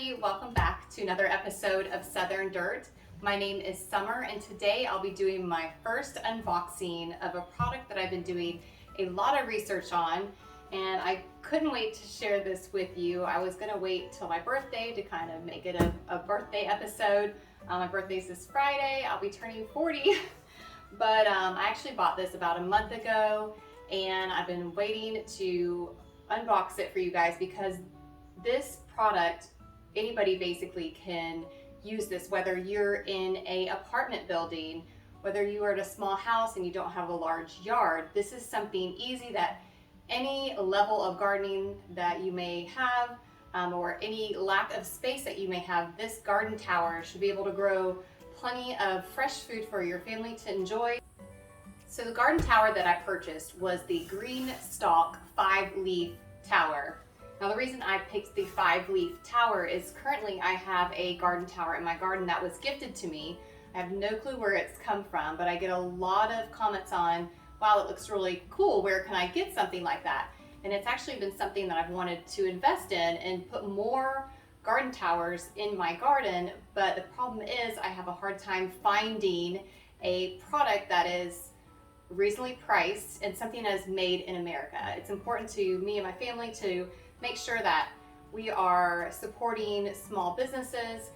everybody, welcome back to another episode of Southern Dirt. My name is Summer and today I'll be doing my first unboxing of a product that I've been doing a lot of research on, and I couldn't wait to share this with you. I was going to wait till my birthday to kind of make it a birthday episode. My birthday's this Friday, I'll be turning 40, but I actually bought this about a month ago and I've been waiting to unbox it for you guys because this product, anybody basically can use this, whether you're in a apartment building, whether you are at a small house and you don't have a large yard. This is something easy that any level of gardening that you may have or any lack of space that you may have, this garden tower should be able to grow plenty of fresh food for your family to enjoy. So the garden tower that I purchased was the GreenStalk 5-leaf tower. Now the reason I picked the 5-leaf tower is currently I have a garden tower in my garden that was gifted to me. I have no clue where it's come from, but I get a lot of comments on, wow, it looks really cool, where can I get something like that? And it's actually been something that I've wanted to invest in and put more garden towers in my garden, but the problem is I have a hard time finding a product that is reasonably priced and something that is made in America. It's important to me and my family to make sure that we are supporting small businesses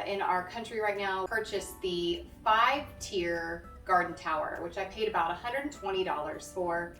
in our country right now. Purchased the 5-tier garden tower, which I paid about $120 for.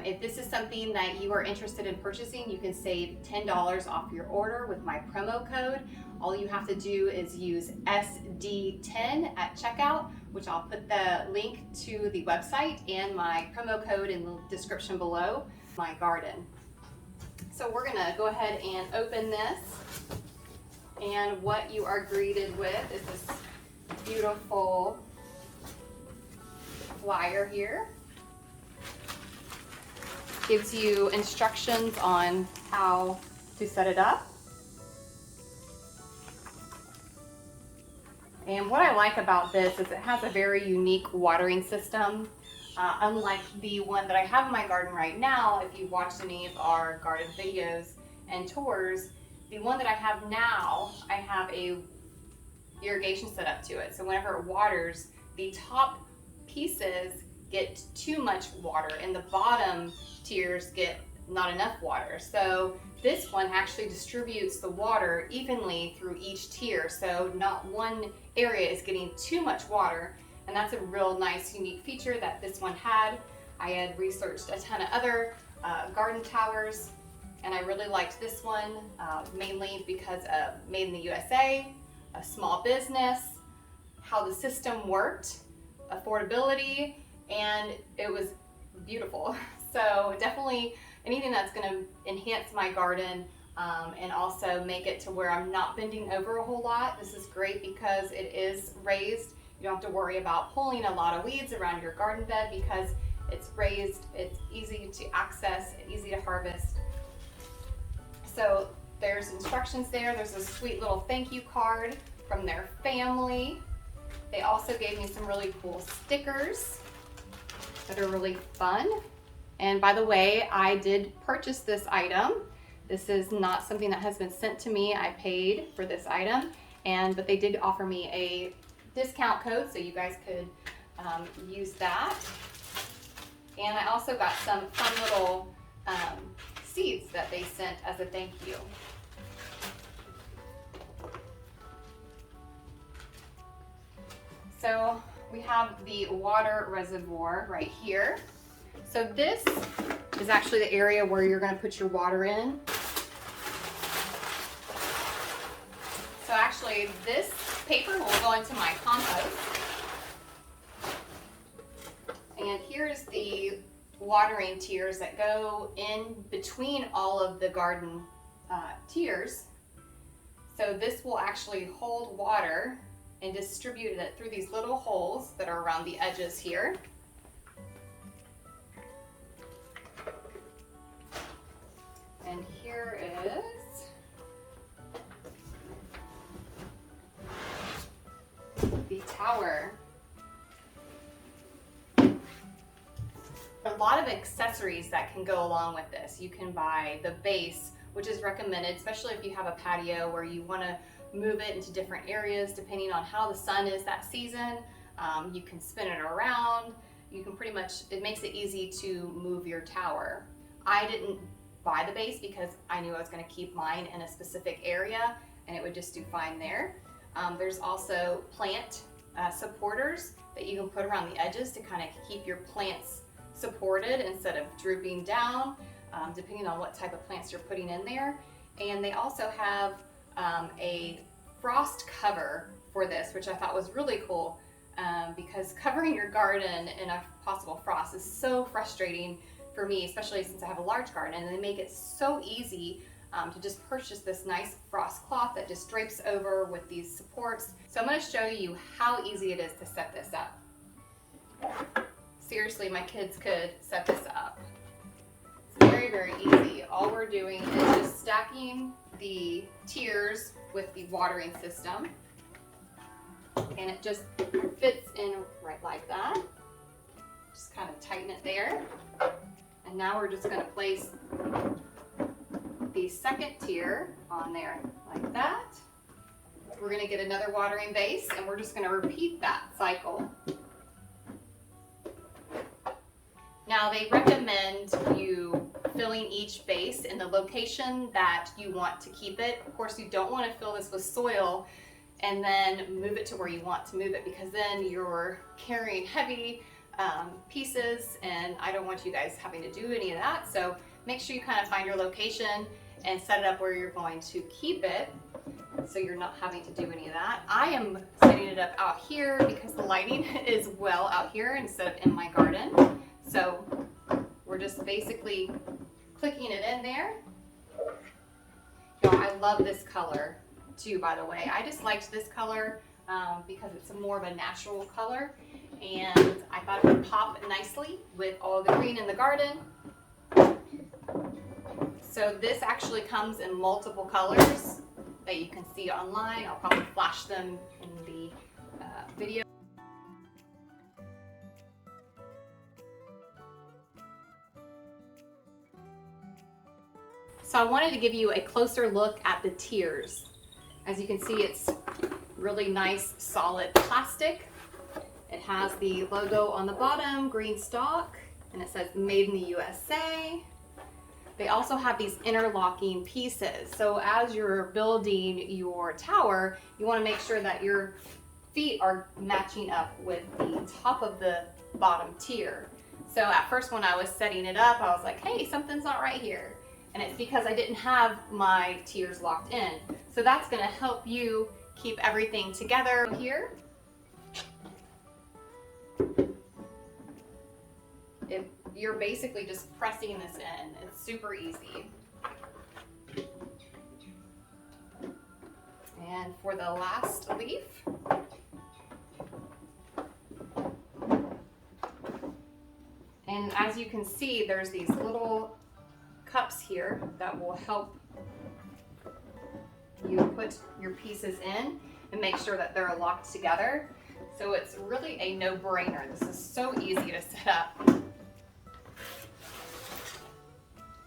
If this is something that you are interested in purchasing, you can save $10 off your order with my promo code. All you have to do is use SD10 at checkout, which I'll put the link to the website and my promo code in the description below. My garden. So we're gonna go ahead and open this, and what you are greeted with is this beautiful flyer here. Gives you instructions on how to set it up. And what I like about this is it has a very unique watering system. Unlike the one that I have in my garden right now, if you've watched any of our garden videos and tours, the one that I have now, I have a irrigation set up to it. So whenever it waters, the top pieces get too much water and the bottom tiers get not enough water. So this one actually distributes the water evenly through each tier. So not one area is getting too much water. And that's a real nice, unique feature that this one had. I had researched a ton of other garden towers, and I really liked this one, mainly because of made in the USA, a small business, how the system worked, affordability, and it was beautiful. So definitely anything that's gonna enhance my garden and also make it to where I'm not bending over a whole lot. This is great because it is raised. You don't have to worry about pulling a lot of weeds around your garden bed because it's raised, it's easy to access, easy to harvest. So there's instructions there. There's a sweet little thank you card from their family. They also gave me some really cool stickers that are really fun. And by the way, I did purchase this item. This is not something that has been sent to me. I paid for this item, but they did offer me a discount code, so you guys could use that. And I also got some fun little seeds that they sent as a thank you. So we have the water reservoir right here. So this is actually the area where you're going to put your water in. So actually this paper will go into my compost. And here's the watering tiers that go in between all of the garden tiers. So this will actually hold water and distribute it through these little holes that are around the edges here. And here is the tower. A lot of accessories that can go along with this. You can buy the base which is recommended, especially if you have a patio where you want to move it into different areas depending on how the sun is that season. You can spin it around. You can pretty much, it makes it easy to move your tower. I didn't buy the base because I knew I was going to keep mine in a specific area and it would just do fine there. There's also plant supporters that you can put around the edges to kind of keep your plants supported instead of drooping down, depending on what type of plants you're putting in there. And they also have a frost cover for this, which I thought was really cool, because covering your garden in a possible frost is so frustrating for me, especially since I have a large garden, and they make it so easy to just purchase this nice frost cloth that just drapes over with these supports. So I'm going to show you how easy it is to set this up. Seriously, my kids could set this up. It's very, very easy. All we're doing is just stacking the tiers with the watering system, and it just fits in right like that. Just kind of tighten it there. And now we're just going to place the second tier on there like that. We're going to get another watering base and we're just going to repeat that cycle. Now they recommend you filling each base in the location that you want to keep it. Of course, you don't want to fill this with soil and then move it to where you want to move it, because then you're carrying heavy pieces and I don't want you guys having to do any of that. So make sure you kind of find your location and set it up where you're going to keep it, so you're not having to do any of that. I am setting it up out here because the lighting is well out here instead of in my garden. So we're just basically clicking it in there. Y'all, I love this color too, by the way. I just liked this color because it's a more of a natural color, and I thought it would pop nicely with all the green in the garden. So this actually comes in multiple colors that you can see online. I'll probably flash them in the video. So I wanted to give you a closer look at the tiers. As you can see, it's really nice, solid plastic. It has the logo on the bottom, GreenStalk, and it says made in the USA. They also have these interlocking pieces. So as you're building your tower, you want to make sure that your feet are matching up with the top of the bottom tier. So at first when I was setting it up, I was like, hey, something's not right here. And it's because I didn't have my tiers locked in. So that's going to help you keep everything together here. You're basically just pressing this in. It's super easy. And for the last leaf, and as you can see, there's these little cups here that will help you put your pieces in and make sure that they're locked together. So it's really a no-brainer. This is so easy to set up.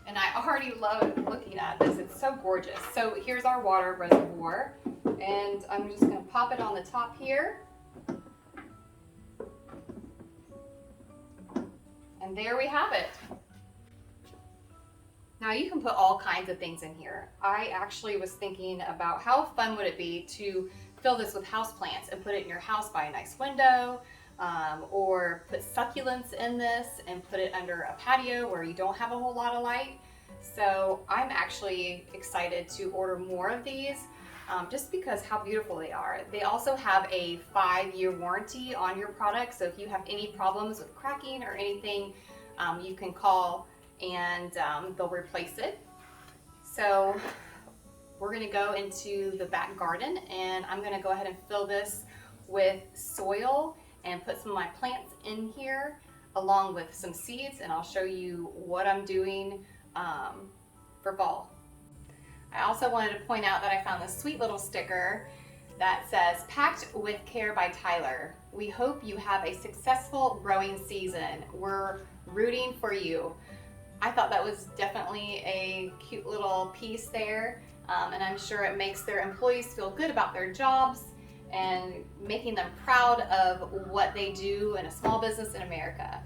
And I already love looking at this. It's so gorgeous. So here's our water reservoir, and I'm just going to pop it on the top here. And there we have it. Now you can put all kinds of things in here. I actually was thinking about how fun would it be to fill this with houseplants and put it in your house by a nice window, or put succulents in this and put it under a patio where you don't have a whole lot of light. So I'm actually excited to order more of these, just because how beautiful they are. They also have a 5-year warranty on your product, so if you have any problems with cracking or anything, you can call and they'll replace it. So we're going to go into the back garden, and I'm going to go ahead and fill this with soil and put some of my plants in here along with some seeds, and I'll show you what I'm doing for fall. I also wanted to point out that I found this sweet little sticker that says, "Packed with Care by Tyler. We hope you have a successful growing season. We're rooting for you." I thought that was definitely a cute little piece there, and I'm sure it makes their employees feel good about their jobs and making them proud of what they do in a small business in America.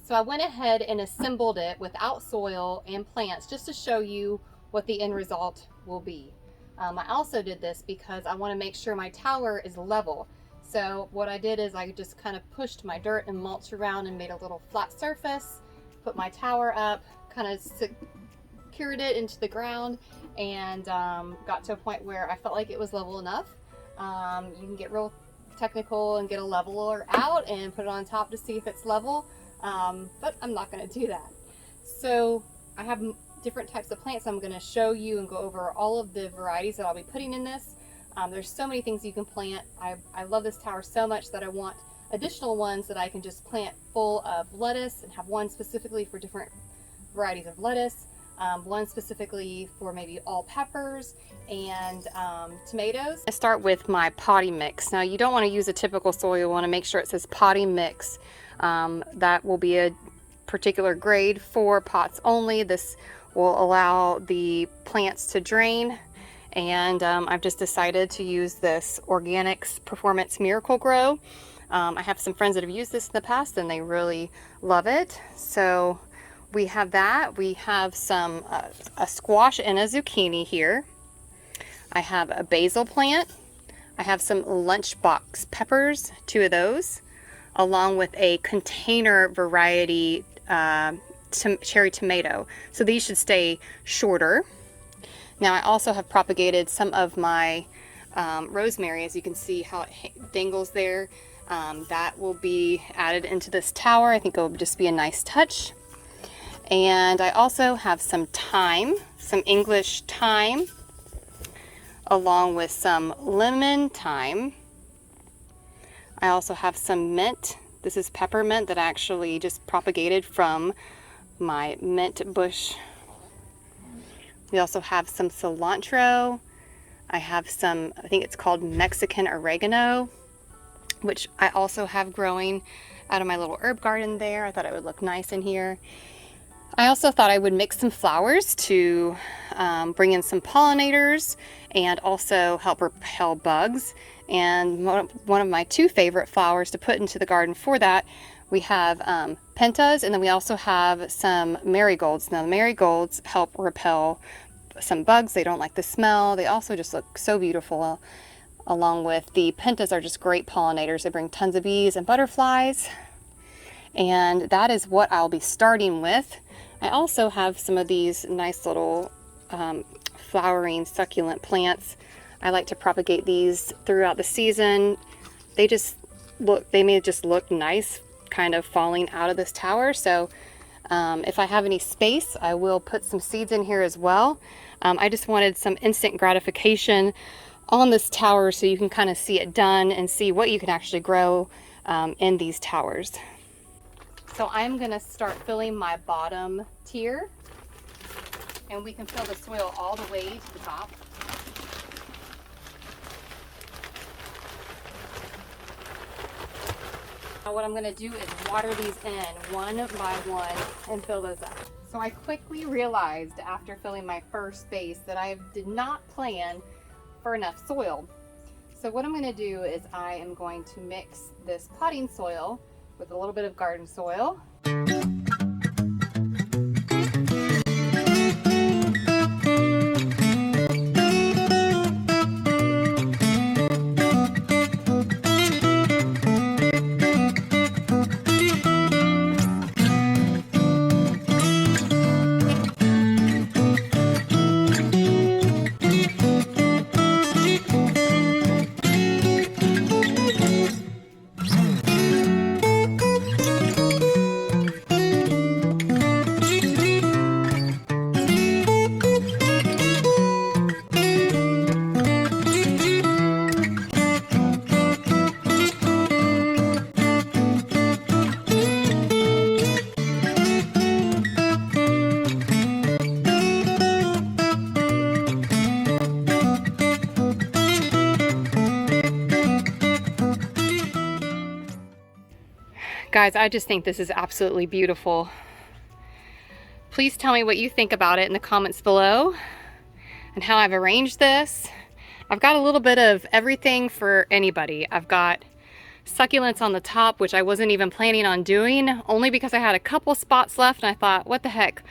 So I went ahead and assembled it without soil and plants just to show you what the end result will be. I also did this because I want to make sure my tower is level. So what I did is I just kind of pushed my dirt and mulch around and made a little flat surface, put my tower up, kind of secured it into the ground, and got to a point where I felt like it was level enough. You can get real technical and get a leveler out and put it on top to see if it's level. But I'm not going to do that. So I have different types of plants I'm going to show you and go over all of the varieties that I'll be putting in this. There's so many things you can plant. I love this tower so much that I want additional ones that I can just plant full of lettuce, and have one specifically for different varieties of lettuce, one specifically for maybe all peppers and tomatoes. I start with my potting mix. Now you don't want to use a typical soil. You want to make sure it says potting mix. That will be a particular grade for pots only. This will allow the plants to drain, and I've just decided to use this Organics Performance Miracle Grow. I have some friends that have used this in the past and they really love it. So we have that. We have some a squash and a zucchini here. I have a basil plant. I have some lunchbox peppers, 2 of those, along with a container variety cherry tomato. So these should stay shorter. Now I also have propagated some of my rosemary, as you can see how it dangles there. That will be added into this tower. I think it will just be a nice touch. And I also have some thyme, some English thyme, along with some lemon thyme. I also have some mint. This is peppermint that I actually just propagated from my mint bush. We also have some cilantro. I have some, I think it's called Mexican oregano, which I also have growing out of my little herb garden there. I thought it would look nice in here. I also thought I would mix some flowers to bring in some pollinators and also help repel bugs. And one of my 2 favorite flowers to put into the garden for that, we have pentas, and then we also have some marigolds. Now the marigolds help repel some bugs. They don't like the smell. They also just look so beautiful. Along with the pentas are just great pollinators. They bring tons of bees and butterflies. And that is what I'll be starting with. I also have some of these nice little flowering succulent plants. I like to propagate these throughout the season. They may just look nice kind of falling out of this tower. So if I have any space, I will put some seeds in here as well. I just wanted some instant gratification on this tower so you can kind of see it done and see what you can actually grow in these towers. So I'm going to start filling my bottom tier, and we can fill the soil all the way to the top. Now what I'm going to do is water these in one by one and fill those up. So I quickly realized after filling my first space that I did not plan for enough soil. So what I'm going to do is I am going to mix this potting soil with a little bit of garden soil. Guys, I just think this is absolutely beautiful. Please tell me what you think about it in the comments below and how I've arranged this. I've got a little bit of everything for anybody. I've got succulents on the top, which I wasn't even planning on doing, only because I had a couple spots left and I thought, what the heck,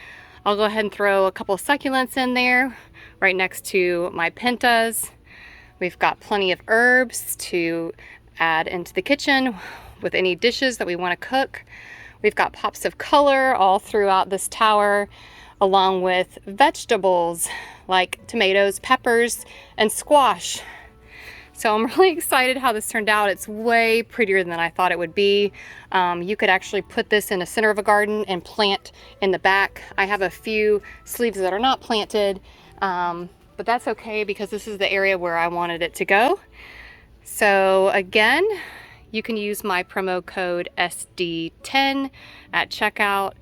I'll go ahead and throw a couple succulents in there right next to my pentas. We've got plenty of herbs to add into the kitchen with any dishes that we want to cook. We've got pops of color all throughout this tower, along with vegetables like tomatoes, peppers, and squash. So I'm really excited how this turned out. It's way prettier than I thought it would be. You could actually put this in the center of a garden and plant in the back. I have a few sleeves that are not planted, but that's okay because this is the area where I wanted it to go. So again, you can use my promo code SD10 at checkout